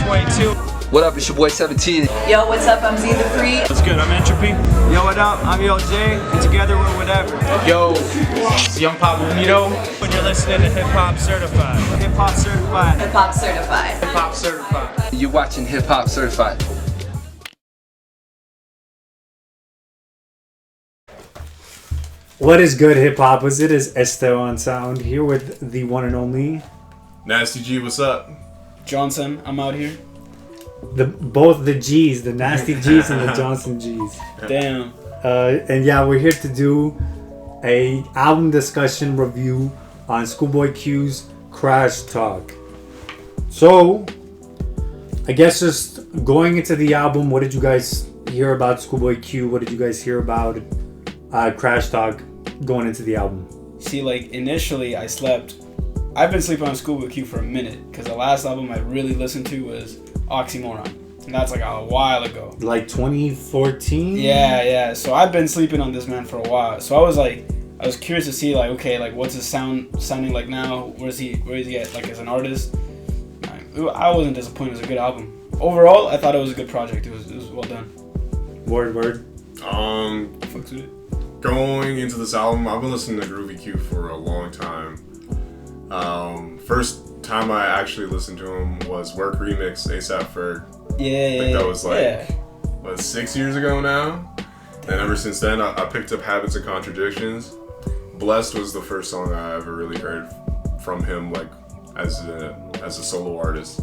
Schoolboy Q. What up, it's your boy 17. Yo, what's up? I'm Z the Free. What's good? I'm Entropy. Yo, what up? I'm Yo J, and together we're whatever. Yo, it's Young Pop Bonito. And you're listening to HipHop Certified. HipHop Certified. HipHop Certified. HipHop Certified. You're watching HipHop Certified. What is good, HipHoppas? It is Esteban Xound here with the one and only Nasty G. What's up? Jhonson, I'm out here. both the G's, the Nasty G's and the Jhonson G's. Damn. And yeah, we're here to do a album discussion review on Schoolboy Q's CrasH talk. So, I guess just going into the album, what did you guys hear about Schoolboy Q? What did you guys hear about CrasH talk going into the album? See, like, initially I slept. I've been sleeping on Schoolboy Q for a minute because the last album I really listened to was Oxymoron. And that's like a while ago. Like 2014? Yeah. So I've been sleeping on this man for a while. So I was curious to see, like, okay, like, what's his sounding like now? Where is he at, like, as an artist? I wasn't disappointed. It was a good album. Overall, I thought it was a good project. It was well done. Word. Fucks with it. Going into this album, I've been listening to Groovy Q for a long time. First time I actually listened to him was Work Remix, ASAP Ferg. Yeah. I think that was 6 years ago now. And ever since then, I picked up Habits and Contradictions. Blessed was the first song I ever really heard from him, like, as a solo artist.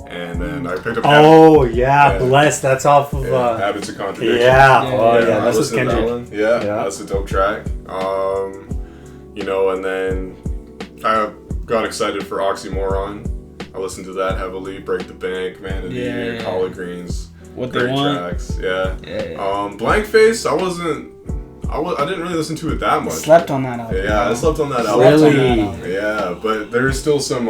And then I picked up Blessed, that's off of Habits and Contradictions. That's I just listened to that Kendrick. one. Yeah, that's a dope track. And then I got excited for Oxymoron. I listened to that heavily. Break the Bank, Man of the Year, Collard Greens. What great They Want. tracks. Blank Face, I didn't really listen to it that much. Slept on that album. Yeah, I slept on that album. Really? Yeah, but there's still some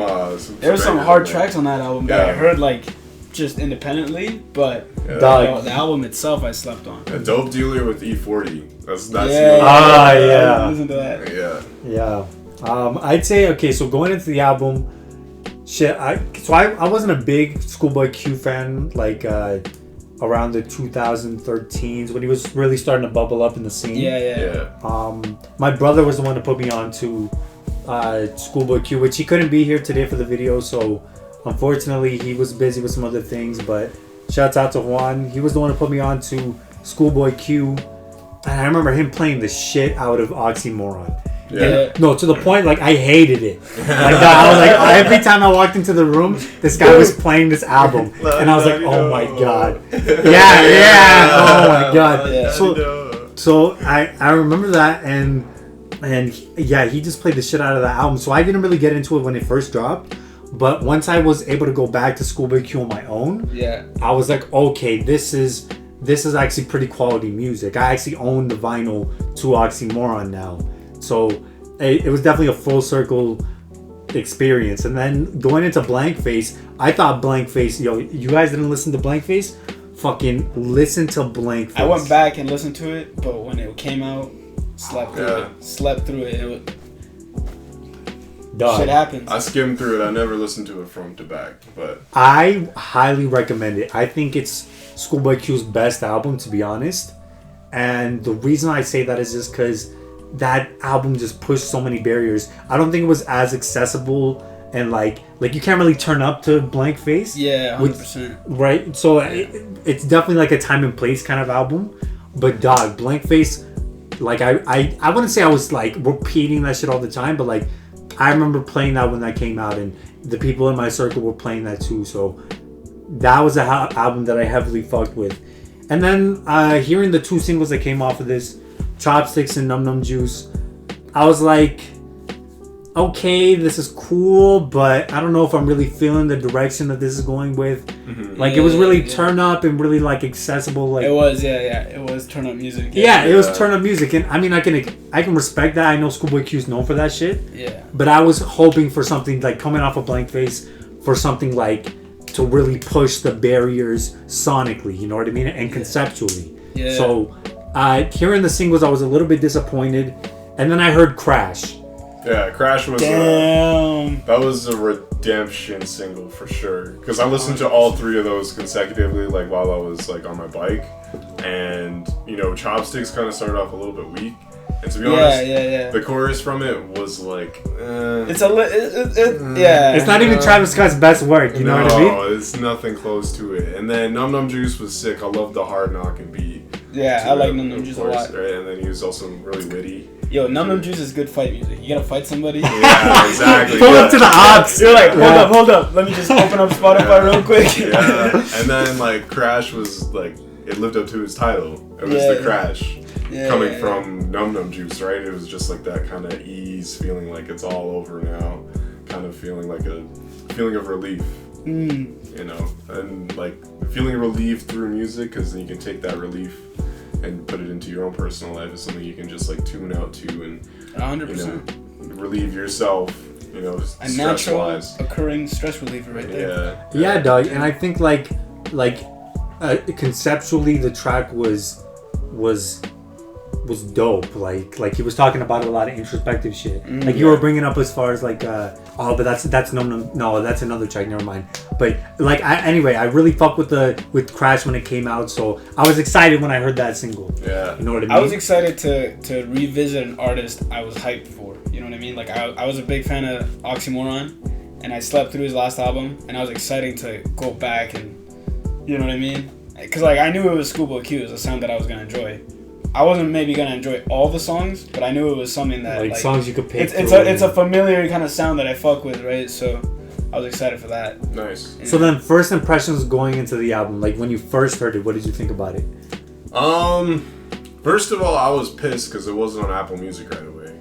there were some hard tracks on that album that I Yeah. heard, like, just independently, but Dog. the album itself I slept on. A Dope Dealer with E40. That's Yeah. Listen to that. Yeah. I'd say, okay, so going into the album, I wasn't a big Schoolboy Q fan, like, around the 2013s when he was really starting to bubble up in the scene. Yeah. My brother was the one to put me on to Schoolboy Q, which he couldn't be here today for the video, so unfortunately he was busy with some other things, but shouts out to Juan. He was the one to put me on to Schoolboy Q, and I remember him playing the shit out of Oxymoron. Yeah. No, to the point, like, I hated it. Like, I was like, every time I walked into the room, this guy was playing this album, and I was like, oh my god. Yeah. Oh my god. Yeah. So I remember that, and he just played the shit out of the album. So I didn't really get into it when it first dropped, but once I was able to go back to Schoolboy Q on my own, I was like, okay, this is actually pretty quality music. I actually own the vinyl to Oxymoron now. So it was definitely a full circle experience. And then going into Blank Face, I thought Blank Face, you guys didn't listen to Blank Face? Fucking listen to Blank Face. I went back and listened to it, but when it came out, slept through it. Dog. Shit happens. I skimmed through it. I never listened to it front to back, but I highly recommend it. I think it's Schoolboy Q's best album, to be honest. And the reason I say that is just because that album just pushed so many barriers. I don't think it was as accessible, and like you can't really turn up to Blank Face. Yeah, 100%. Right? So it's definitely like a time and place kind of album. But dog, Blank Face, like I wouldn't say I was like repeating that shit all the time, but like I remember playing that when that came out, and the people in my circle were playing that too. So that was an album that I heavily fucked with. And then hearing the two singles that came off of this, Chopsticks and Dum Dum Juice, I was like, okay, this is cool, but I don't know if I'm really feeling the direction that this is going with. Mm-hmm. Like, it was really turn up and really like accessible. Like, it was, it was turn up music. It was turn up music, and I mean, I can respect that. I know Schoolboy Q's known for that shit. Yeah. But I was hoping for something like coming off of Blank Face, for something like to really push the barriers sonically, you know what I mean, and conceptually. Yeah. So hearing the singles, I was a little bit disappointed, and then I heard CrasH, Yeah, CrasH was Damn. that was a redemption single for sure. Because I listened to all three of those consecutively, like while I was like on my bike, and you know, Chopsticks kind of started off a little bit weak, and to be honest, the chorus from it was like, it's a yeah. It's not even Travis Scott's best work. You know what I mean? No, it's nothing close to it. And then Dum Dum Juice was sick. I love the hard knocking beat. Yeah, I like Dum Dum Juice a lot. Right? And then he was also really witty. Yo, Dum Dum Juice is good fight music. You gotta fight somebody. Yeah, exactly. Pull up to the odds. You're like, hold up. Let me just open up Spotify real quick. Yeah. And then like CrasH was like, it lived up to his title. It was the CrasH. Coming from Dum Dum Juice, right? It was just like that kind of ease, feeling like it's all over now, kind of feeling like a feeling of relief, you know, and like feeling relief through music, because then you can take that relief and put it into your own personal life as something you can just like tune out to and 100%. You know, relieve yourself, you know, a natural occurring stress reliever right there. Yeah, dog. And I think like conceptually the track was dope. Like he was talking about a lot of introspective shit. Like you were bringing up as far as like but that's no, that's another track. Never mind. But like anyway, I really fucked with CrasH when it came out. So I was excited when I heard that single. Yeah, you know what I mean. I was excited to revisit an artist I was hyped for. You know what I mean? Like I was a big fan of Oxymoron, and I slept through his last album, and I was excited to go back and, you know what I mean? Because like I knew it was Schoolboy Q, it was a sound that I was gonna enjoy. I wasn't maybe gonna enjoy all the songs, but I knew it was something that like songs you could pick. It's a familiar kind of sound that I fuck with, right? So I was excited for that. Nice. Yeah. So then, first impressions going into the album, like when you first heard it, what did you think about it? First of all, I was pissed because it wasn't on Apple Music right away.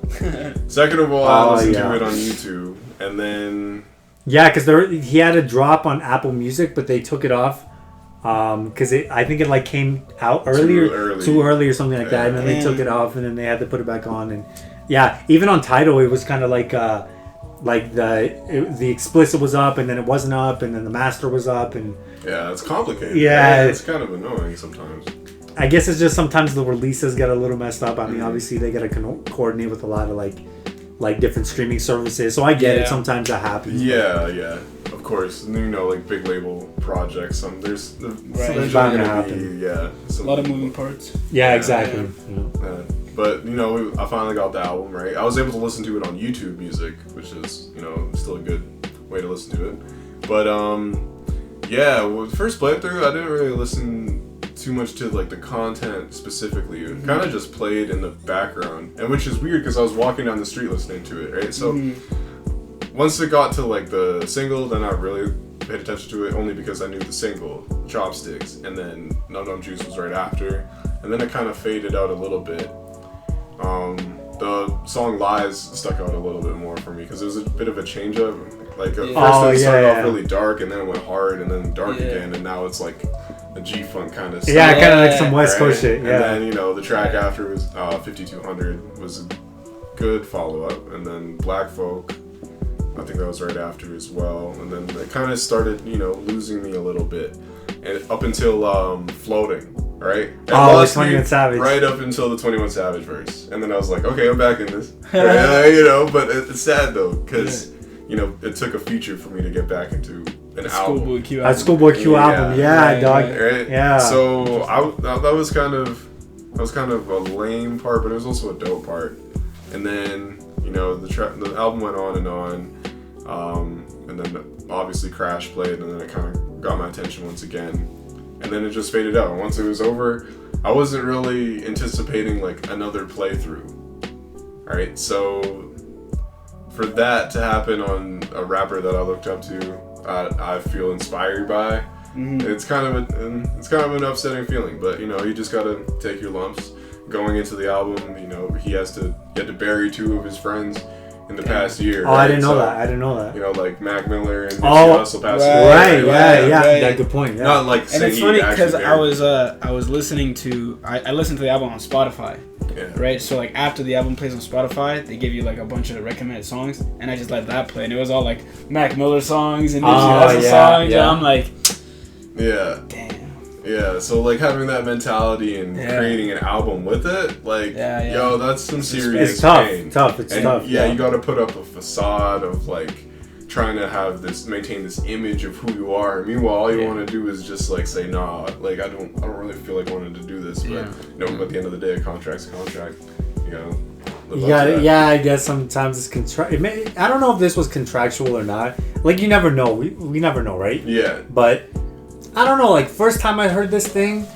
Second of all, I listened to it on YouTube, and then because he had a drop on Apple Music, but they took it off. Because I think it like came out too early or something like that, and then they took it off, and then they had to put it back on, and even on Tidal it was kind of like the explicit was up, and then it wasn't up, and then the master was up, and it's complicated. It's kind of annoying sometimes. I guess it's just sometimes the releases get a little messed up. I mean, obviously they gotta coordinate with a lot of like different streaming services, so I get it. Sometimes that happens. Of course, you know, like big label projects. There's bound to happen. A lot of moving parts. Exactly. But you know, I finally got the album right. I was able to listen to it on YouTube Music, which is, you know, still a good way to listen to it. But first playthrough, I didn't really listen too much to like the content specifically. It kind of just played in the background, and which is weird because I was walking down the street listening to it, right? So once it got to like the single, then I really paid attention to it, only because I knew the single, Chopsticks, and then Dum Dum Juice was right after, and then it kind of faded out a little bit. The song Lies stuck out a little bit more for me because it was a bit of a change up. Like at first it started off really dark, and then it went hard, and then dark again, and now it's like a G-funk kind of stuff. Kind of like some West Coast shit. And then, you know, the track after was 5200 was a good follow-up, and then Black Folk, I think that was right after as well, and then it kind of started, you know, losing me a little bit, and up until Floating, right? The 21 Savage. Right up until the 21 Savage verse, and then I was like, okay, I'm back in this, you know. But it's sad though, because you know, it took a feature for me to get back into an album. Schoolboy Q album. Schoolboy Q album, dog. Right? Yeah. So that was kind of a lame part, but it was also a dope part. And then, you know, the album went on, and then obviously CrasH played, and then it kind of got my attention once again, and then it just faded out. And once it was over, I wasn't really anticipating like another playthrough. All right, so for that to happen on a rapper that I looked up to, I feel inspired by. It's kind of an upsetting feeling, but you know, you just gotta take your lumps. Going into the album, you know, he had to bury two of his friends in the past year. Oh, right? I didn't know that. You know, like Mac Miller and Nipsey Hussle passed away. Right. Yeah, good point. Yeah. Not like, and it's funny because I was listening to I listened to the album on Spotify. Yeah. Right, so like after the album plays on Spotify, they give you like a bunch of recommended songs, and I just let that play, and it was all like Mac Miller songs and Nipsey Hussle songs, and I'm like, yeah, damn. Yeah, so like having that mentality and creating an album with it, like, yo, that's some serious it's tough. pain. It's tough. Yeah, you got to put up a facade of like trying to have maintain this image of who you are. Meanwhile, all you want to do is just like say, nah, like I don't really feel like wanting to do this. But you know, at the end of the day, a contract's a contract. You know. I guess sometimes it's I don't know if this was contractual or not. Like, you never know. We never know, right? Yeah. But I don't know. Like, first time I heard this thing,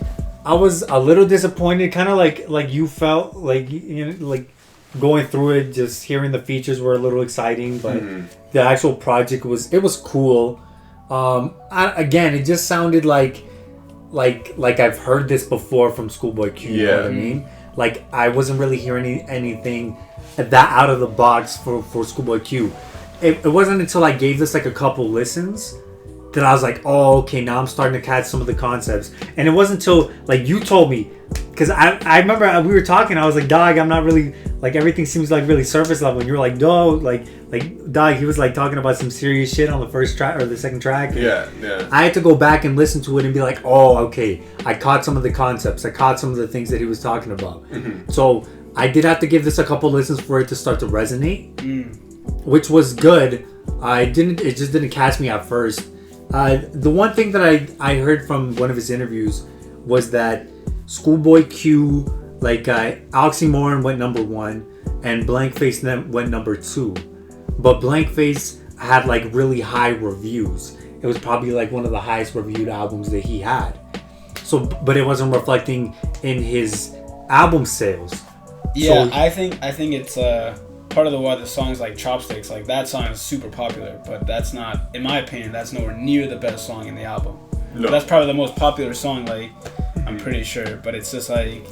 I was a little disappointed. Kind of like you felt, like, you know, like going through it. Just hearing the features were a little exciting, but the actual project was cool. Again, it just sounded like I've heard this before from Schoolboy Q. You know what I mean? Like, I wasn't really hearing anything that out of the box for Schoolboy Q. It wasn't until I gave this like a couple listens that I was like, oh, okay, now I'm starting to catch some of the concepts. And it wasn't until like you told me, because I remember we were talking, I was like, Dawg, I'm not really, like, everything seems like really surface level. And you were like, no, like Dawg, he was like talking about some serious shit on the first track or the second track. Yeah. I had to go back and listen to it and be like, oh, okay, I caught some of the concepts. I caught some of the things that he was talking about. So I did have to give this a couple listens for it to start to resonate, which was good. It just didn't catch me at first. The one thing that I heard from one of his interviews was that Schoolboy Q, like, Oxymoron went number 1 and Blankface went number 2. But Blankface had like really high reviews. It was probably like one of the highest reviewed albums that he had. So, but it wasn't reflecting in his album sales. Yeah, so, I think it's part of why the song's like Chopsticks. Like, that song is super popular, but that's not, in my opinion, that's nowhere near the best song in the album. No. That's probably the most popular song, like, I'm pretty sure. But it's just like,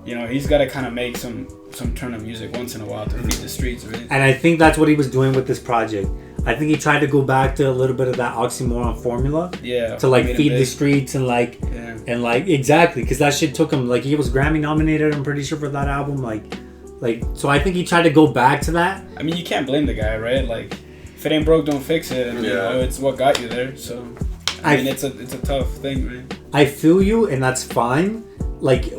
you know, he's got to kind of make some turn of music once in a while to feed the streets, right? And I think that's what he was doing with this project. I think he tried to go back to a little bit of that Oxymoron formula. Yeah. To like feed the streets and like, and like, exactly, because that shit took him, like, he was Grammy nominated, I'm pretty sure, for that album. Like, so I think he tried to go back to that. I mean, you can't blame the guy, right? Like, if it ain't broke, don't fix it. And you know, it's what got you there. So I mean, it's a tough thing, right? I feel you, and that's fine. Like,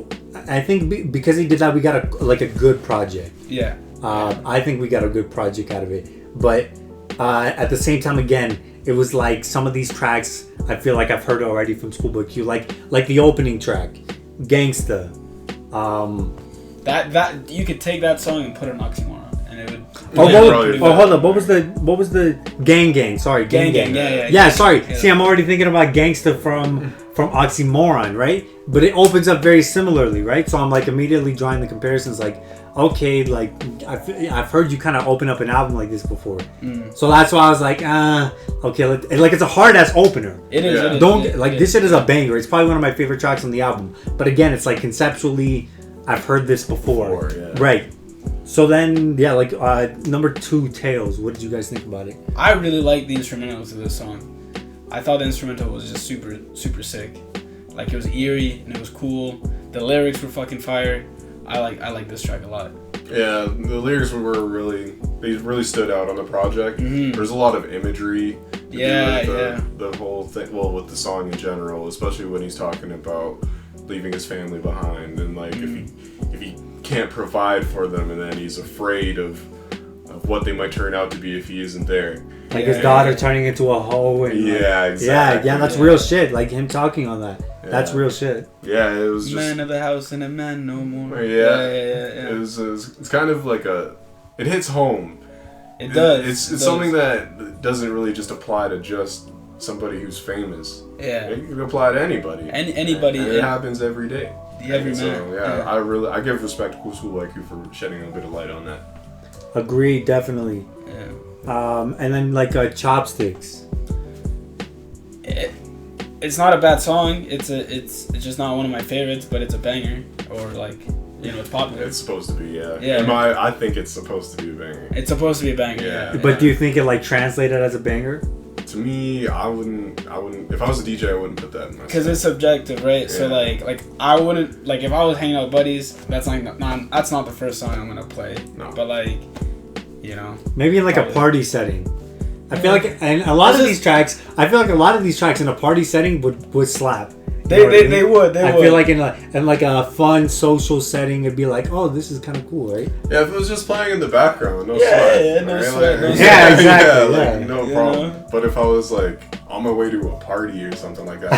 I think because he did that, we got a good project. Yeah. I think we got a good project out of it. But at the same time, again, it was like some of these tracks I feel like I've heard already from Schoolboy Q, like the opening track, Gangsta. That you could take that song and put an Oxymoron, and it would. Hold up. What was the Gang? Sorry, Gang. Yeah. Sorry. Yeah. See, I'm already thinking about Gangsta from Oxymoron, right? But it opens up very similarly, right? So I'm like immediately drawing the comparisons, like, okay, like I've heard you kind of open up an album like this before. So that's why I was like, okay, like, it's a hard ass opener. It is. Yeah. This shit is a banger. It's probably one of my favorite tracks on the album. But again, it's like conceptually, I've heard this before. Right. So then, yeah, like number 2, Tails. What did you guys think about it? I really like the instrumentals of this song. I thought the instrumental was just super, super sick. Like, it was eerie and it was cool. The lyrics were fucking fire. I like this track a lot. Yeah, the lyrics they really stood out on the project. There's a lot of imagery. The whole thing. Well, with the song in general, especially when he's talking about leaving his family behind, and like if he can't provide for them, and then he's afraid of what they might turn out to be if he isn't there. Like his daughter turning into a hoe. And exactly. Yeah, that's real shit. Like him talking on that. Yeah. That's real shit. Yeah, it was just... Man of the house and a man no more. Yeah. It's kind of like it hits home. It does. It's something that doesn't really just apply to just somebody who's famous. Yeah. It can apply to anybody. Anybody. And it happens every day. Every so, yeah, I give respect to Schoolboy Q for shedding a bit of light on that. Agreed, definitely. Yeah. And then like Chopsticks. It's not a bad song. It's just not one of my favorites, but it's a banger. Or like, you know, it's popular. It's supposed to be, yeah. Yeah. I think it's supposed to be a banger. It's supposed to be a banger. Yeah. But do you think it like translated as a banger? To me, I wouldn't. If I was a DJ, I wouldn't put that in my. Because it's subjective, right? Yeah. So like I wouldn't, like, if I was hanging out with buddies, that's that's not the first song I'm gonna play. No. But like, you know. Maybe in like a party setting. I feel like, and a lot of these tracks, I feel like a lot of these tracks in a party setting would slap. know what I mean? They would. I feel like in like a fun social setting, it'd be like, oh, this is kind of cool, right? Yeah, if it was just playing in the background, no Yeah, sweat. yeah, no right? sweat, no Like, sweat. Yeah, exactly, Yeah, like, yeah. no You problem. know? But if I was like on my way to a party or something like that,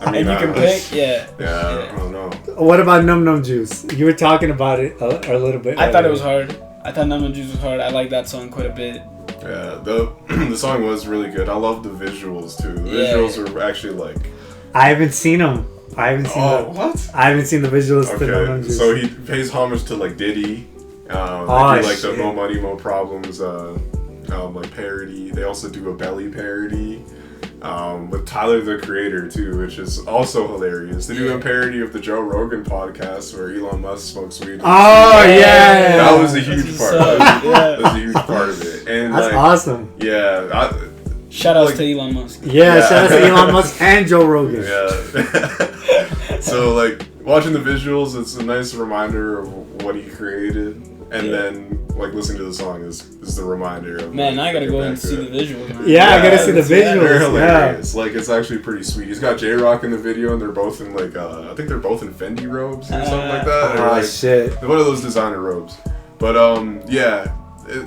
I mean, And you can pick, yeah. Yeah, I don't know. What about Dum Dum Juice? You were talking about it a little bit. I thought earlier. it was hard. I thought Dum Dum Juice was hard. I like that song quite a bit. Yeah, the song was really good. I love the visuals too. The Yeah. visuals were actually like. I haven't seen them. I haven't seen Oh, the. what? I haven't seen the visuals to Dum Dum Okay, Juice. so he pays homage to like Diddy. They Oh, do like shit. the Mo Money Mo Problems like parody. They also do a Belly parody. With Tyler the Creator too, which is also hilarious. They do a parody of the Joe Rogan podcast where Elon Musk smokes weed. Oh yeah, That was a huge part. That was a huge part of it. And that's like, awesome. yeah, Shout outs Like- to Elon Musk. Yeah, Yeah. shout out to Elon Musk and Joe Rogan. yeah. So like watching the visuals, it's a nice reminder of what he created, and then like listening to the song is the reminder of. Man, like, I gotta getting go back and to see it. the visuals, man. Yeah, I gotta see the it's visuals. They're Yeah. hilarious. Like it's actually pretty sweet. He's got J Rock in the video, and they're both in like I think they're both in Fendi robes or something like that. Or, Oh like, shit. one of those designer robes. But yeah,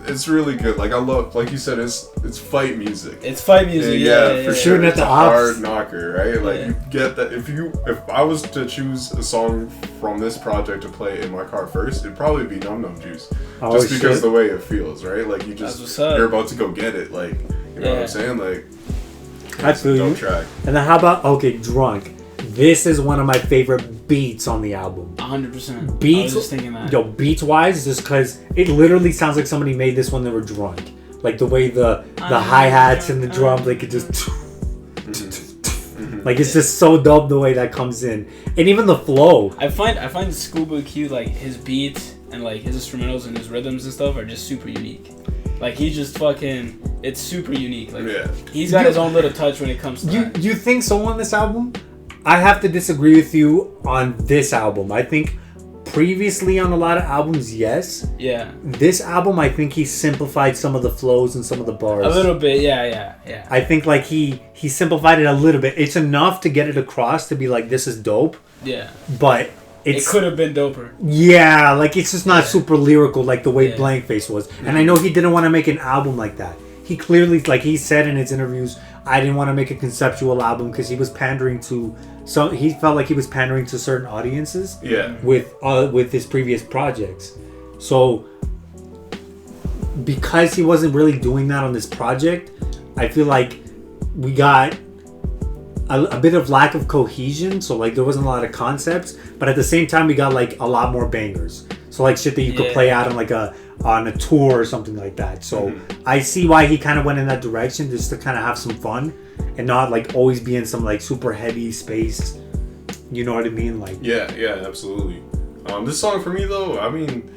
it's really good. Like I love, like you said, it's fight music. It's fight music, yeah. for sure. Shooting at It's the a ops. hard knocker, right? Like Yeah. you get that. If I was to choose a song from this project to play in my car first, it'd probably be Dum Dum Juice, Oh, just because shit. the way it feels, right? Like you That's just what's up. you're about to go get it, like you know what Yeah. I'm saying? Like I feel you. dope track. And then how about Drunk? This is one of my favorite beats on the album. 100%. I Beats, was just thinking that. yo, beats wise, just because it literally sounds like somebody made this when they were drunk. Like the way the hi hats and the drums, like it just. Like it's just so dope the way that comes in, and even the flow. I find Schoolboy Q, like his beats and like his instrumentals and his rhythms and stuff are just super unique. Like he's just fucking, it's super unique. Like Yeah. he's got his own little touch when it comes to that. You think so on this album? I have to disagree with you on this album. I think previously on a lot of albums, yes. Yeah, This album, I think he simplified some of the flows and some of the bars. a little bit. Yeah. I think like he simplified it a little bit. It's enough to get it across to be like this is dope, Yeah, but it it's could have been doper. yeah, like it's just not super lyrical like the way Yeah. Blank Face was. And I know he didn't want to make an album like that. He clearly, like he said in his interviews, I didn't want to make a conceptual album because he was pandering to he felt like he was pandering to certain audiences Yeah. with his previous projects. So because he wasn't really doing that on this project, I feel like we got a bit of lack of cohesion. So like there wasn't a lot of concepts, but at the same time we got like a lot more bangers. So like shit that you could Yeah. play out on a tour or something like that. So I see why he kind of went in that direction, just to kind of have some fun and not like always be in some like super heavy space. You know what I mean? Like Yeah, absolutely. This song for me though, I mean,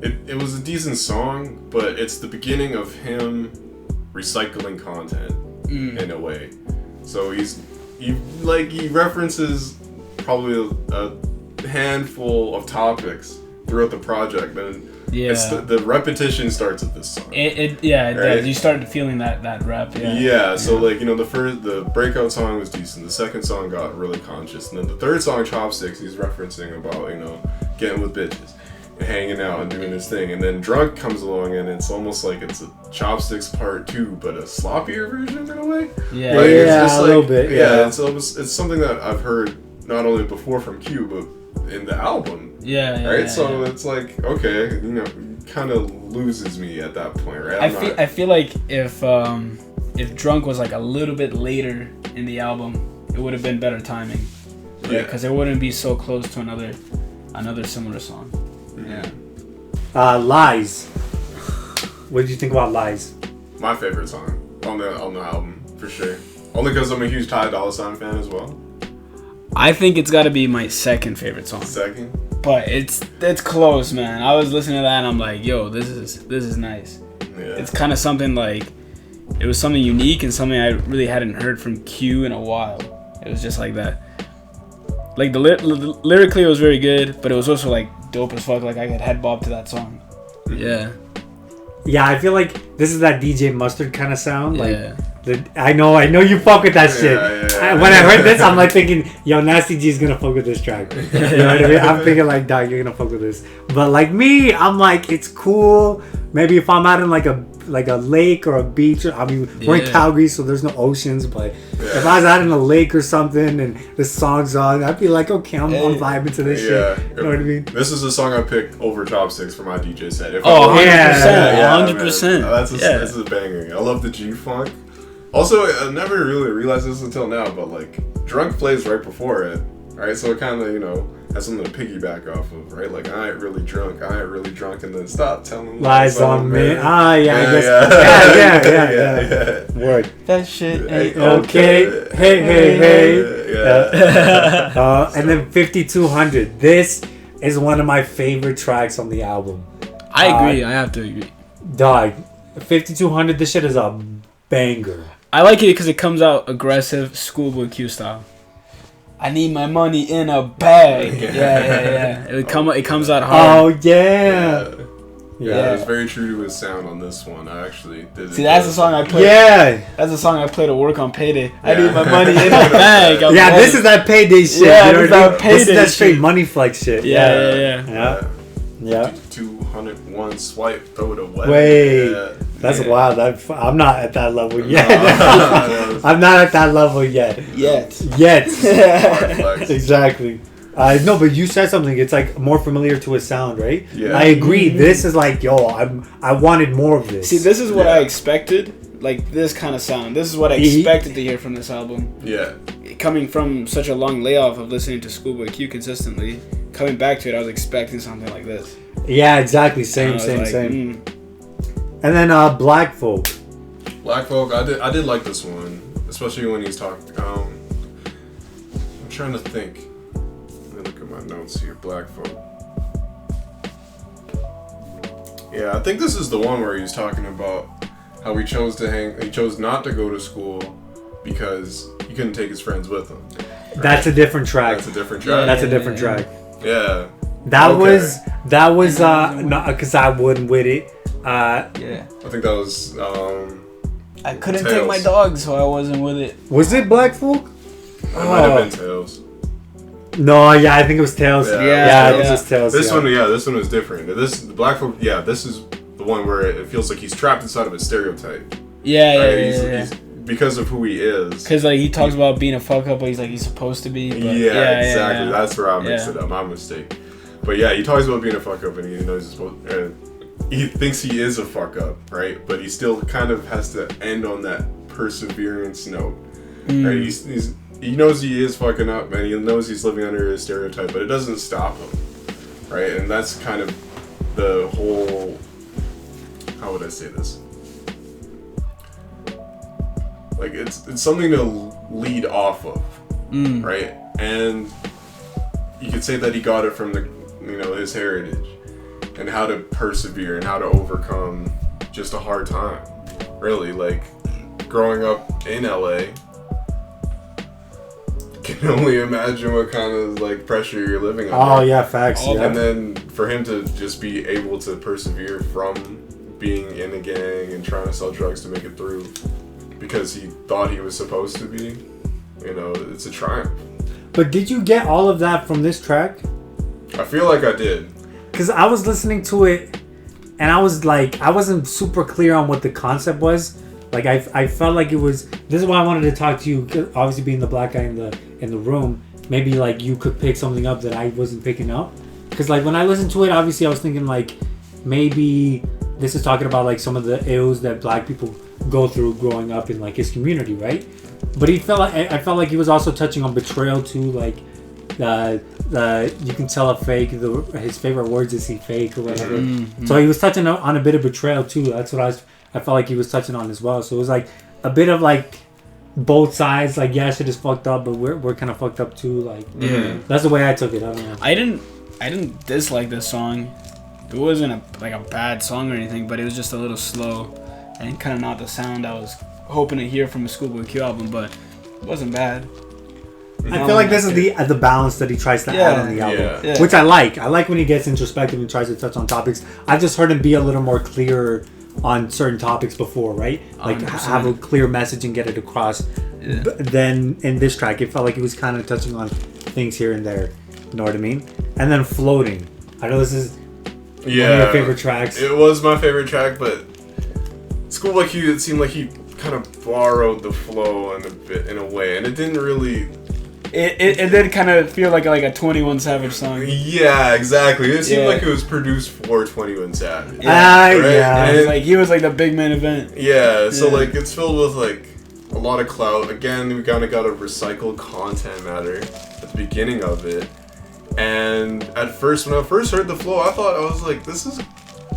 it was a decent song, but it's the beginning of him recycling content in a way. So he references probably a handful of topics throughout the project, and Yeah. it's the repetition starts at this song. It Right. does. You started feeling that rap. Yeah, so like, you know, the breakout song was decent. The second song got really conscious. And then the third song, Chopsticks, he's referencing about, you know, getting with bitches and hanging out and doing his thing. And then Drunk comes along and it's almost like it's a Chopsticks part 2, but a sloppier version in a way. Yeah. Like, it's Yeah, just a little bit, yeah. it's something that I've heard not only before from Q, but in the album. Yeah. Right? So it's like, okay, you know, kind of loses me at that point, right? I feel like if Drunk was like a little bit later in the album, it would have been better timing. Right? Yeah. Because it wouldn't be so close to another similar song. Yeah. Lies. What did you think about Lies? My favorite song on the album, for sure. Only because I'm a huge Dolla fan as well. I think it's got to be my second favorite song. Second. But it's close, man. I was listening to that and I'm like, yo, this is nice. Yeah. It's kind of something like, it was something unique and something I really hadn't heard from Q in a while. It was just like that. Like lyrically it was very good, but it was also like dope as fuck. Like I could head bob to that song. Yeah. Yeah, I feel like this is that DJ Mustard kind of sound. Like Yeah. I know you fuck with that shit. yeah. When I heard this, I'm like thinking, yo, Nasty G's gonna fuck with this track. You know what I mean? I'm thinking like, dog, you're gonna fuck with this. But like me, I'm like, it's cool. Maybe if I'm out in like a lake or a beach. I mean, we're in Calgary, so there's no oceans. But if I was out in a lake or something and the song's on, I'd be like, okay, I'm vibing to this shit. You know what I mean? This is a song I picked over Chopsticks for my DJ set. If 100%. man. 100%. That's a banger. I love the G-Funk. Also, I never really realized this until now, but like, Drunk plays right before it, right? So it kind of, has something to piggyback off of, right? Like, I ain't really drunk, and then stop telling lies on me. Man. I guess. Yeah. Word. That shit ain't okay. Hey. And then 5200. This is one of my favorite tracks on the album. I agree. I have to agree. Dog, 5200. This shit is a banger. I like it because it comes out aggressive, Schoolboy Q style. I need my money in a bag. Yeah. It comes out hard. Oh yeah. Yeah, it's very true to his sound on this one. I actually did. See, that's the song I played. Yeah, that's the song I play to work on payday. I need my money in a bag. This is that payday shit. Yeah, you know this is that payday This is that straight shit. money flex shit. Yeah. 201 swipe, throw it away. Wait, that's wild. I'm not at that level yet. I'm not at that level yet. Exactly. No, but you said something. It's like more familiar to his sound, right? Yeah. I agree. This is like, I wanted more of this. See, this is what I expected. Like this kind of sound. This is what I expected to hear from this album. Yeah. Coming from such a long layoff of listening to Schoolboy Q consistently, coming back to it, I was expecting something like this. Yeah, exactly. Same. And then Black Folk. Black Folk, I did like this one, especially when he's talking. I'm trying to think. Let me look at my notes here. Black Folk. Yeah, I think this is the one where he's talking about how he chose not to go to school because he couldn't take his friends with him. Right? That's a different track. That's a different track. Yeah. That was not because I wasn't with it. I think that was I couldn't Tails. take my dog, so I wasn't with it. Was it Black Folk? It might have been Tails. No, I think it was Tails. Yeah, it was just Tails. This one was different. This Black Folk, this is the one where it feels like he's trapped inside of a stereotype. Yeah. Because of who he is. Because like he talks about being a fuck up, but he's like he's supposed to be. But Exactly. Yeah. That's where I mixed it up. My mistake. But yeah, he talks about being a fuck up, and he knows he's supposed. He thinks he is a fuck up, right? But he still kind of has to end on that perseverance note. Right? He knows he is fucking up, and he knows he's living under a stereotype, but it doesn't stop him, right? And that's kind of the whole. How would I say this? Like it's something to lead off of, right? And you could say that he got it from his heritage, and how to persevere and how to overcome just a hard time. Really, like growing up in LA, can only imagine what kind of like pressure you're living under. Oh yeah, facts. And then for him to just be able to persevere from being in a gang and trying to sell drugs to make it through because he thought he was supposed to be, it's a triumph. But did you get all of that from this track? I feel like I did. Because I was listening to it and I was like, I wasn't super clear on what the concept was. Like I felt like it was. This is why I wanted to talk to you. Obviously, being the black guy in the room, maybe like you could pick something up that I wasn't picking up. Because like when I listened to it, obviously I was thinking like maybe this is talking about like some of the ills that black people go through growing up in like his community, right? But I felt like he was also touching on betrayal too, like you can tell a fake. His favorite words is he fake or whatever. Mm-hmm. So he was touching on a bit of betrayal too. That's what I felt like he was touching on as well. So it was like a bit of like both sides. Like shit is fucked up, but we're kind of fucked up too. Like that's the way I took it. I don't know. I didn't dislike this song. It wasn't a bad song or anything, but it was just a little slow and kind of not the sound I was hoping to hear from a Schoolboy Q album. But it wasn't bad. I feel like this is the balance that he tries to add on the album, which I like. I like when he gets introspective and tries to touch on topics. I just heard him be a little more clear on certain topics before, right? Like 100%. have a clear message and get it across. Yeah. Then in this track, it felt like he was kind of touching on things here and there. You know what I mean? And then Floating. I know this is one of your favorite tracks. It was my favorite track, but Schoolboy Q, it seemed like he kind of borrowed the flow in a way, and it didn't really. It did kind of feel like a 21 Savage song. Yeah, exactly. It seemed like it was produced for 21 Savage. Yeah, right? yeah. And It's like he was like the big main event. yeah, so Yeah. like it's filled with like a lot of clout. Again, we kind of got a recycled content matter at the beginning of it. And at first, when I first heard the flow, I was like, this is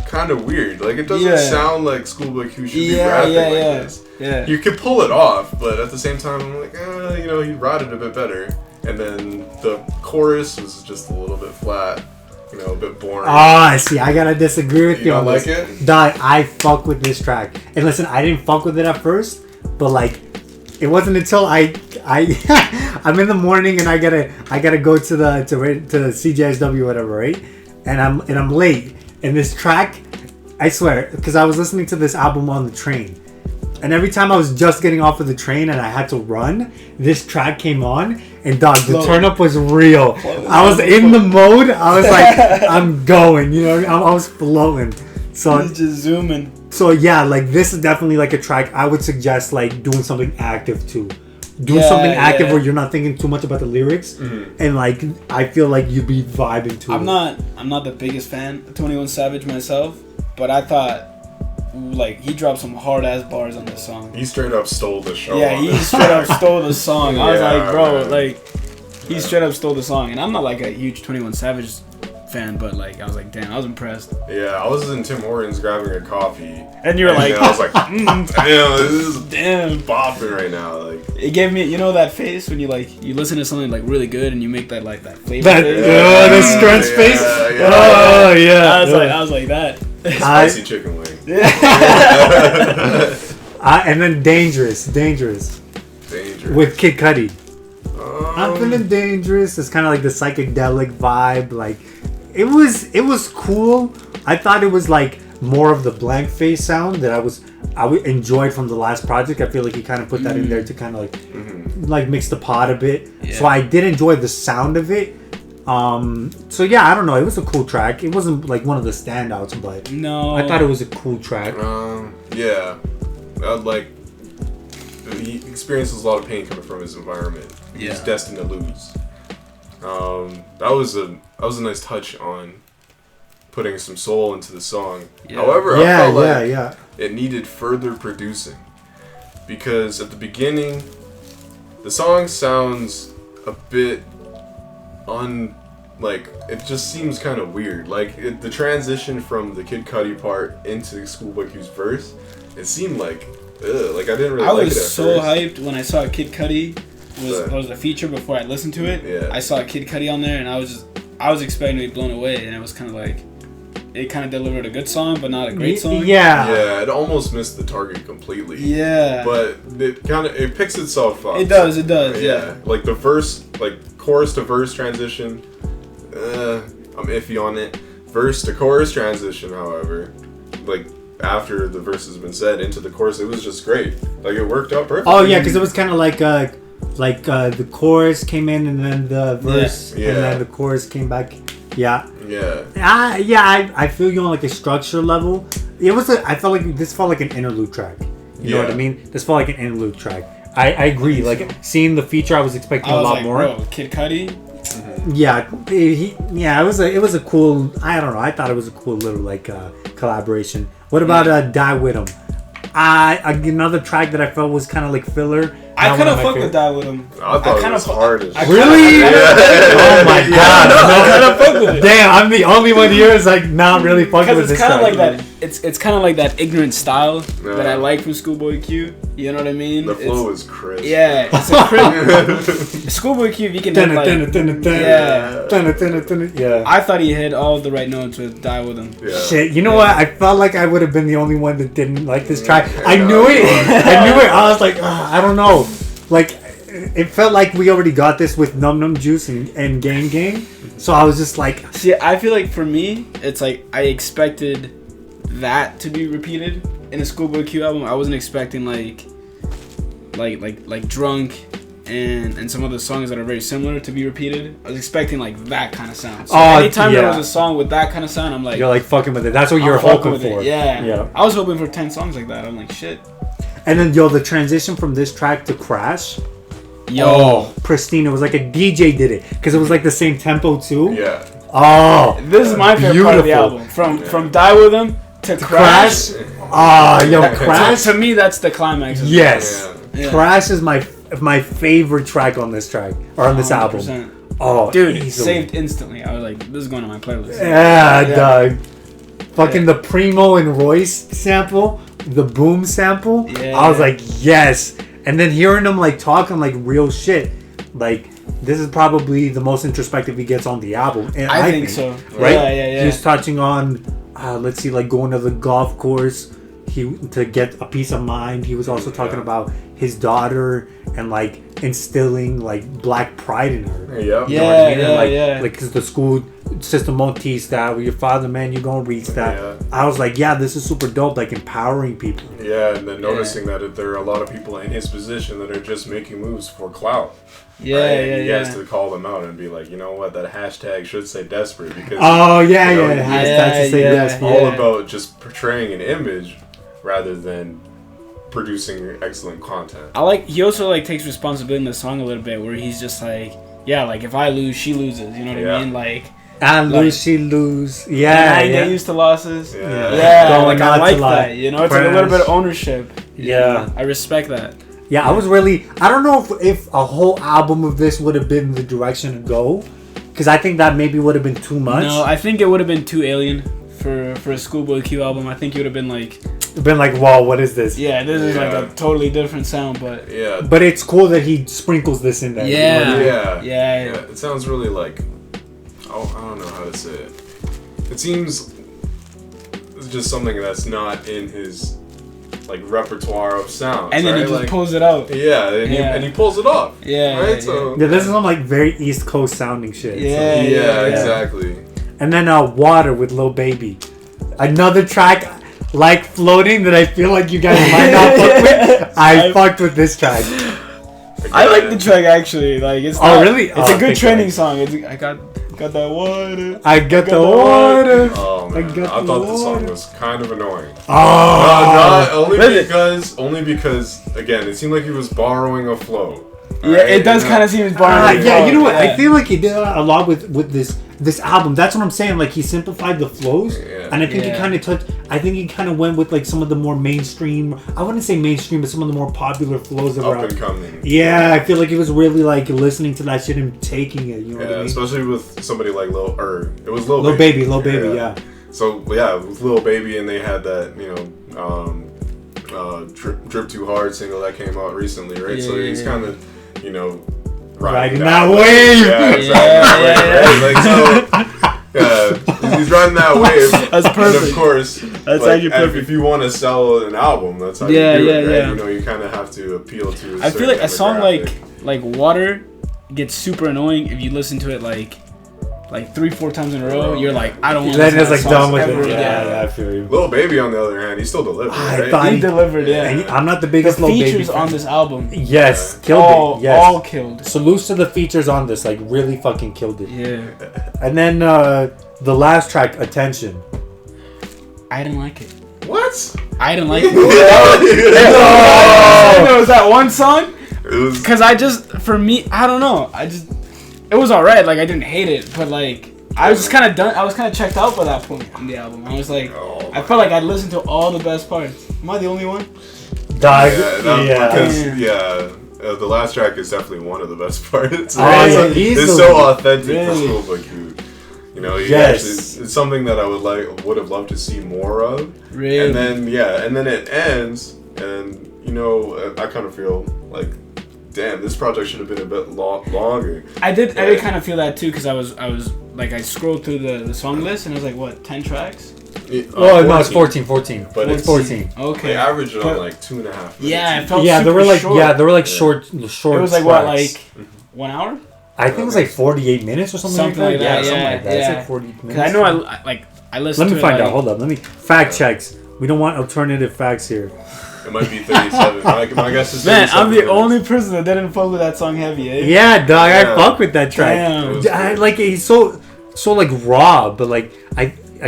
kind of weird. Like, it doesn't sound like Schoolboy Q should be rapping like this. Yeah. You could pull it off, but at the same time, I'm like, he rotted a bit better. And then the chorus was just a little bit flat, a bit boring. Ah, see, I gotta disagree with you, You on don't this. like it? Dog, I fuck with this track. And listen, I didn't fuck with it at first, but like, it wasn't until I'm in the morning and I gotta go to CJSW whatever, right? And I'm late. And this track, I swear, because I was listening to this album on the train. And every time I was just getting off of the train and I had to run, this track came on, and dog, the turn up was real. I was in the mode. I was like, I'm going, I was flowing. So He's just zooming. So yeah, like this is definitely like a track I would suggest like doing something active to. Doing something active where you're not thinking too much about the lyrics, and like I feel like you'd be vibing to it. I'm not the biggest fan of 21 Savage myself, but I thought like he dropped some hard ass bars on this song. He straight up stole the show. Yeah, he straight up stole the song. I was like, bro, man. like he straight up stole the song, and I'm not like a huge 21 Savage fan, but like I was like, damn, I was impressed. Yeah, I was in Tim Hortons grabbing a coffee, and you were like, I was like, damn, this is damn, bopping right now. Like, it gave me, that face when you listen to something like really good and you make that flavor. That face. the scrunch face. yeah. Oh yeah. I was like that. Spicy chicken wing. And then Dangerous with Kid Cudi. I'm feeling dangerous. It's kind of like the psychedelic vibe. Like it was cool. I thought it was like more of the blank face sound that I enjoyed from the last project. I feel like he kind of put that in there to kind of like mix the pot a bit. Yeah. So I did enjoy the sound of it. So yeah, I don't know. It was a cool track. It wasn't like one of the standouts, but No, I thought it was a cool track. Yeah, like he experiences a lot of pain coming from his environment. He's Yeah. destined to lose. That was a nice touch on putting some soul into the song. Yeah. However, I felt like yeah. it needed further producing because at the beginning, the song sounds a bit it just seems kind of weird. Like the transition from the Kid Cudi part into Schoolboy Q's verse, it seemed like I didn't really I like it was at so first. hyped when I saw Kid Cudi was a feature before I listened to it. Yeah. I saw Kid Cudi on there and I was expecting to be blown away, and it was kind of like it kind of delivered a good song but not a great song. Yeah, it almost missed the target completely. Yeah. But it picks itself up. It does, yeah. Like the first, chorus to verse transition, I'm iffy on it. Verse to chorus transition, however, after the verse has been said into the chorus, it was just great. Like it worked out perfectly. Oh yeah, because it was kind of like the chorus came in and then the verse and then the chorus came back. Yeah. Yeah. I feel you on like a structure level. I felt like this felt like an interlude track. You know what I mean? This felt like an interlude track. I agree. Like seeing the feature, I was expecting a lot more. Bro, Kid Cudi. Yeah, it was a cool. I don't know. I thought it was a cool little collaboration. What about Die With Him? Another track that I felt was kind of like filler. I kind of fuck with Die With Him. I thought it was hard as shit. Really? Oh my god! I kind of fuck with it. Damn, I'm the only one here who's like not really fucking with Because this it's kind of track. like that. It's kind of like that ignorant style that I like from Schoolboy Q. You know what I mean? The flow is crisp. Yeah, it's a crisp. Schoolboy Q, you can hit Yeah. I thought he hit all the right notes with Die With Him. Yeah. Shit, you know what? I felt like I would have been the only one that didn't like this track. I knew it. I was like, I don't know. Like, it felt like we already got this with Dum Dum Juice and Gang Gang. So I was just like... See, I feel like for me, it's like I expected that to be repeated in a Schoolboy Q album. I wasn't expecting like Drunk and some other songs that are very similar to be repeated. I was expecting like that kind of sound. So anytime there was a song with that kind of sound, I'm like, you're like fucking with it. That's what you're hoping for. Yeah. I was hoping for 10 songs like that. I'm like, shit. And then the transition from this track to CrasH. Pristine. It was like a DJ did it because it was like the same tempo too. Yeah. Oh, this is my favorite part of the album. From Die With Him to CrasH. CrasH. To me, that's the climax. Yes. CrasH is my favorite track on this track or on this 100%. album. Oh, dude, easily. saved instantly. I was like, this is going on my playlist. Yeah, dog. Fucking the Primo and Royce sample, the Boom sample. Yeah. I was like, yes. And then hearing him like talking like real shit, like this is probably the most introspective he gets on the album. And I think so. Right? Yeah. He was touching on, let's see, like going to the golf course. To get a peace of mind. He was also talking about his daughter and like instilling like black pride in her. Yeah. You know what I mean? Like because the school system won't teach that. With your father, man, you're gonna reach that. Yeah. I was like, yeah, this is super dope. Like empowering people. Yeah, and then noticing that there are a lot of people in his position that are just making moves for clout. He has to call them out and be like, you know what, that hashtag should say desperate because. Hashtag to say desperate. All about just portraying an image rather than producing excellent content. He also like takes responsibility in the song a little bit where he's just like, yeah, like if I lose, she loses. You know what I mean? Like I lose, she lose. I get used to losses. Yeah. Like I like that. You know, it's like a little bit of ownership. Yeah, I respect that. Yeah, I don't know if a whole album of this would have been the direction to go, because I think that maybe would have been too much. No, I think it would have been too alien for a Schoolboy Q album. I think it would have been like. Whoa, what is this? Yeah, this is like a totally different sound, but but it's cool that he sprinkles this in there. Yeah. It sounds really like, I don't know how to say it. It seems it's just something that's not in his like repertoire of sounds. And then he just pulls it out. And he pulls it off. So this is some like very East Coast sounding shit. Yeah, exactly. And then Water with Lil Baby, another track. Like Floating that I feel like you guys might not fuck with. I fucked with this track. I like the track actually. Like it's really? It's a good training song. I got that water. I got the water. Oh man, I thought the song was kind of annoying. Only because again, it seemed like he was borrowing a flow. It does kind of seem he's borrowing. You know what? I feel like he did a lot with this album. That's what I'm saying. Like he simplified the flows, and I think he kind of touched. I think he kind of went with like some of the more mainstream. I wouldn't say mainstream, but some of the more popular flows that were up and coming. Yeah, I feel like he was really like listening to that shit and taking it. You know what I mean? Especially with somebody like Lil Baby. So with Lil Baby, and they had that Drip Too Hard single that came out recently, right? So he's kind of riding that wave. He's riding that wave. That's perfect. And of course, that's actually perfect. If you want to sell an album, that's how you do it, right? You know, you kind of have to appeal to. I feel like a song like Water gets super annoying if you listen to it like 3-4 times in a row. You're like, I don't want to listen to that song done with ever. Yeah, I feel you. Lil Baby, on the other hand, he still delivered. I thought he delivered. I'm not the biggest Lil Baby features fan. on this album. Yes, killed it. Yes, all killed. Salutes to the features on this. Like really fucking killed it. Yeah. And then the last track, Attention. I didn't like it. What? I didn't like it. It was that one song. Because I don't know. It was alright. Like I didn't hate it, but like I was just kind of done. I was kind of checked out by that point in the album. I was like, I felt like I'd listened to all the best parts. Am I the only one? The last track is definitely one of the best parts. It's so authentic for Schoolboy Q. You know, it's something that I would have loved to see more of. Really? And then it ends, and I kind of feel like, damn, this project should have been a bit longer. I did kind of feel that too, because I was like, I scrolled through the song list and it was like, what, 10 tracks? No, it's 14. But it's 14. Okay. They averaged it on like 2.5 minutes. Yeah, it felt they were like short. they were like short. It was like tracks. what, like 1 hour? I think it was like 48 minutes or something like that. Yeah, something like that. Yeah. It's like 40 minutes. Because I know I listened Let to me it, find like, out. Hold up. Let me fact checks. We don't want alternative facts here. It might be 37. My guess is 37 Man, I'm the minutes. only person that didn't fuck with that song heavy, eh? Yeah, dog. I Yeah. fuck with that track. Damn. I like he's so like raw, but like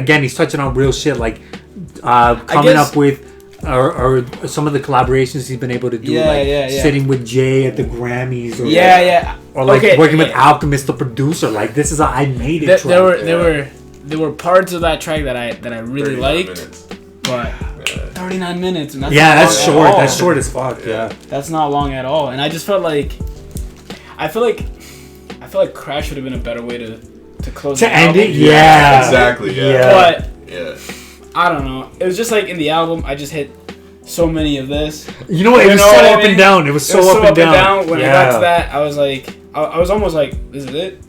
he's touching on real shit, like coming guess- up with or some of the collaborations he's been able to do, Yeah, sitting with Jay at the Grammys, or Yeah. or like Okay, working with yeah. Alchemist, the producer. Like this is I made it. track. There were parts of that track that I really 39 liked, minutes. but 39 minutes. And that's Yeah, not that's long at short. all. That's short as fuck. Yeah. That's not long at all. And I just felt like I feel like CrasH would have been a better way to close To the end album. it, yeah. Exactly. Yeah. Yeah. But Yeah. I don't know. It was just like in the album, I just hit so many of this. You know what? It You was know so what I up mean? and down. It was so It was up and down. When I got to that, I was like, I was almost like, this is it.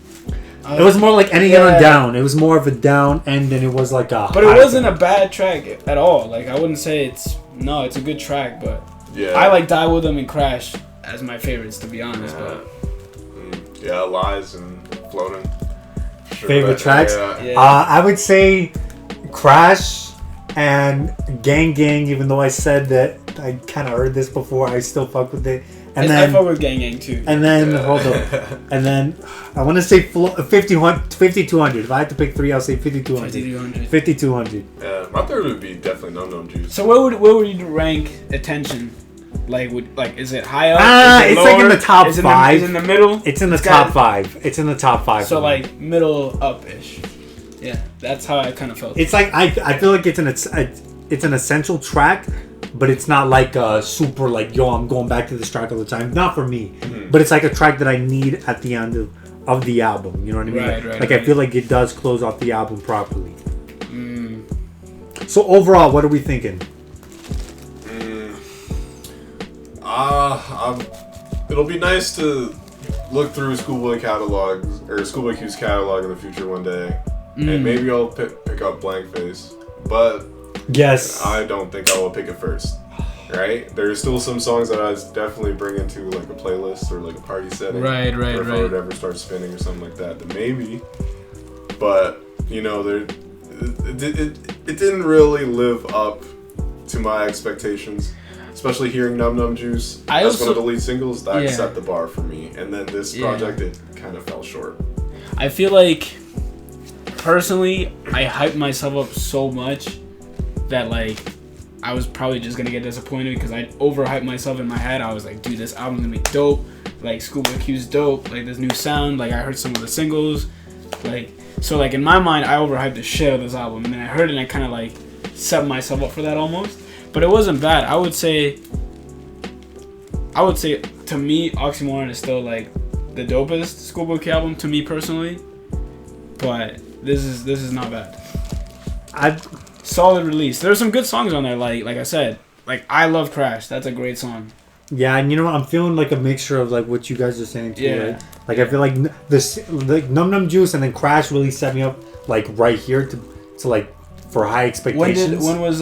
It was more like ending it Yeah. on down. It was more of a down end than it was like a. But it high wasn't a point. bad track at all. Like I wouldn't say it's a good track, but Yeah. I like Die With Them and CrasH as my favorites, to be honest. Yeah. But Yeah, Lies and Floating. Sure, Favorite but- tracks? yeah. I would say CrasH and Gang Gang. Even though I said that I kind of heard this before, I still fuck with it. And I fuck then with Gang Gang too. and then hold up. And then I want to say 5200. If I had to pick three, I'll say 5200. 5200. 5200. Yeah, my third would be definitely Dum Dum Juice. So where would you rank Attention? Like is it high up? Is it It's like in lower? the top Is it 5. Is it in the middle? It's in the got- top 5. It's in the top 5. So for me. like middle up ish. Yeah, that's how I kind of felt. It's like I feel like it's an essential track, but it's not like a super like yo I'm going back to this track all the time. Not for me, but it's like a track that I need at the end of the album. You know what I mean? Right, like right. I feel like it does close off the album properly. So overall, what are we thinking? It'll be nice to look through Schoolboy catalogs or Schoolboy Q's catalog in the future one day, and maybe I'll pick up Blank Face, but Yes. I don't think I will pick it first. Right? There's still some songs that I definitely bring into like a playlist or like a party setting. Right, or if I right. would ever start spinning or something like that, then maybe. But you know, it didn't really live up to my expectations. Especially hearing Dum Dum Juice as one of the lead singles, that set the bar for me. And then this project, it kind of fell short. I feel like, personally, I hyped myself up so much that, like, I was probably just gonna get disappointed because I overhyped myself in my head. I was like, dude, this album's gonna be dope. Like, Schoolboy Q's dope. Like, this new sound. Like, I heard some of the singles. Like, so, like, in my mind, I overhyped the shit out of this album. And then I heard it and I kind of, like, set myself up for that almost. But it wasn't bad. I would say to me, Oxymoron is still like the dopest Schoolboy Q album to me personally. But this is not bad. Solid release. There's some good songs on there. Like I said, like I love CrasH. That's a great song. Yeah, and you know what? I'm feeling like a mixture of like what you guys are saying too. Yeah. Right? Like I feel like this like Num Num Juice and then CrasH really set me up like right here to like for high expectations. When was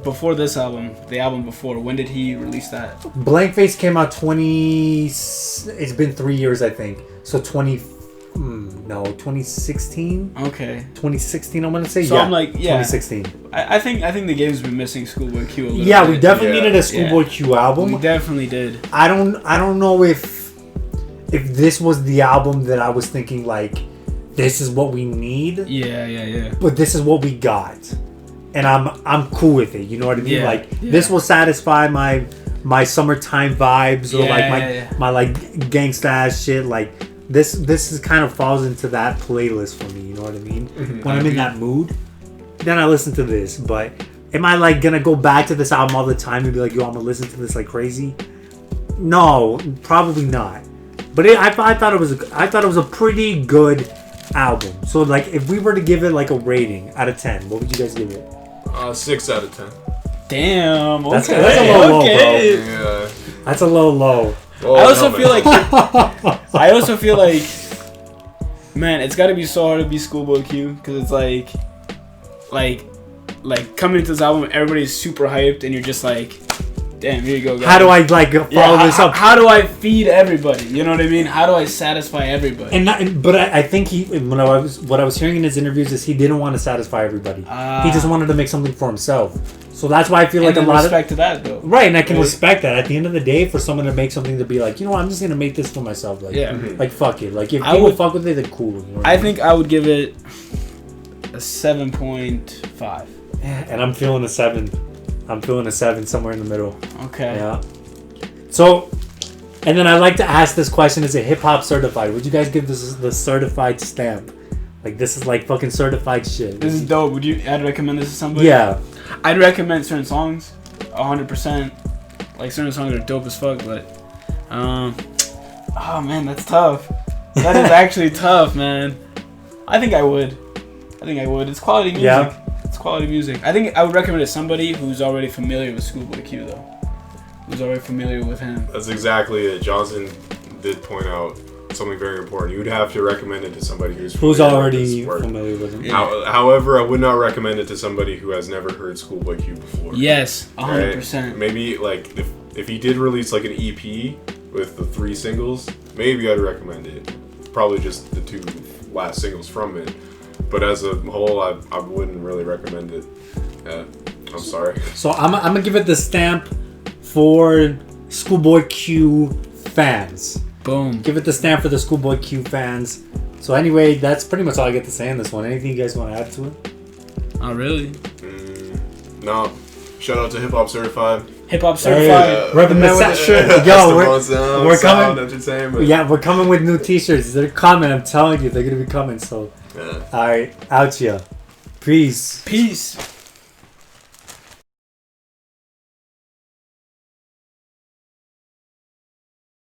before this album? The album before. When did he release that? Blank Face came out it's been 3 years I think. So 2016? Okay. 2016 I'm gonna say. So I'm like, yeah. 2016. I think the game's been missing Schoolboy Q a little Yeah, bit. we definitely needed a Schoolboy Yeah. Q album. We definitely did. I don't know if this was the album that I was thinking like this is what we need. Yeah. But this is what we got, and I'm cool with it. You know what I mean? Yeah, Like yeah. this will satisfy my summertime vibes or like my like gangsta ass shit. Like this is kind of falls into that playlist for me. You know what I mean? When I'm in that mood, then I listen to this. But am I like gonna go back to this album all the time and be like, yo, I'm gonna listen to this like crazy? No, probably not. But I thought it was a pretty good album. So like if we were to give it like a rating out of 10, what would you guys give it? 6 out of 10. Damn. Okay. That's a low, low, bro. Yeah. That's a low. Oh, I also no, feel man. like man, it's got to be so hard to be Schoolboy Q because it's like coming into this album, everybody's super hyped, and you're just like, Damn, here you go, guys. How do I like follow this up? How do I feed everybody? You know what I mean? How do I satisfy everybody? But I think what I was hearing in his interviews is he didn't want to satisfy everybody. He just wanted to make something for himself. So that's why I feel like a lot respect to that though. Right, and I can respect that. At the end of the day, for someone to make something to be like, you know what, I'm just gonna make this for myself. Like, like fuck it. Like if people fuck with it, then cool. You know I think I would give it a 7.5. And I'm feeling a 7. I'm feeling a 7 somewhere in the middle. Okay. Yeah. So, and then I like to ask this question: is it HipHop certified? Would you guys give this the certified stamp? Like this is like fucking certified shit. This is dope. I'd recommend this to somebody? Yeah. I'd recommend certain songs, 100%. Like certain songs are dope as fuck, but oh man, that's tough. That is actually tough, man. I think I would. It's quality music. Yeah. It's quality music. I think I would recommend it to somebody who's already familiar with Schoolboy Q though. Who's already familiar with him. That's exactly it. Jhonson did point out something very important. You would have to recommend it to somebody who's already familiar with him. Yeah. However, I would not recommend it to somebody who has never heard Schoolboy Q before. Yes, 100%. Right? Maybe like if he did release like an EP with the 3 singles, maybe I'd recommend it. Probably just the 2 last singles from it. But as a whole, I wouldn't really recommend it. I'm sorry. So I'm gonna give it the stamp for Schoolboy Q fans. Boom. Give it the stamp for the Schoolboy Q fans. So anyway, that's pretty much all I get to say on this one. Anything you guys want to add to it? Not really. No. Shout out to HipHop Certified. HipHop Certified. Repping that shit. Yo, we're coming. Entertainment. Yeah, we're coming with new T-shirts. They're coming. I'm telling you, they're gonna be coming. So, all right, out ya. Peace. Peace.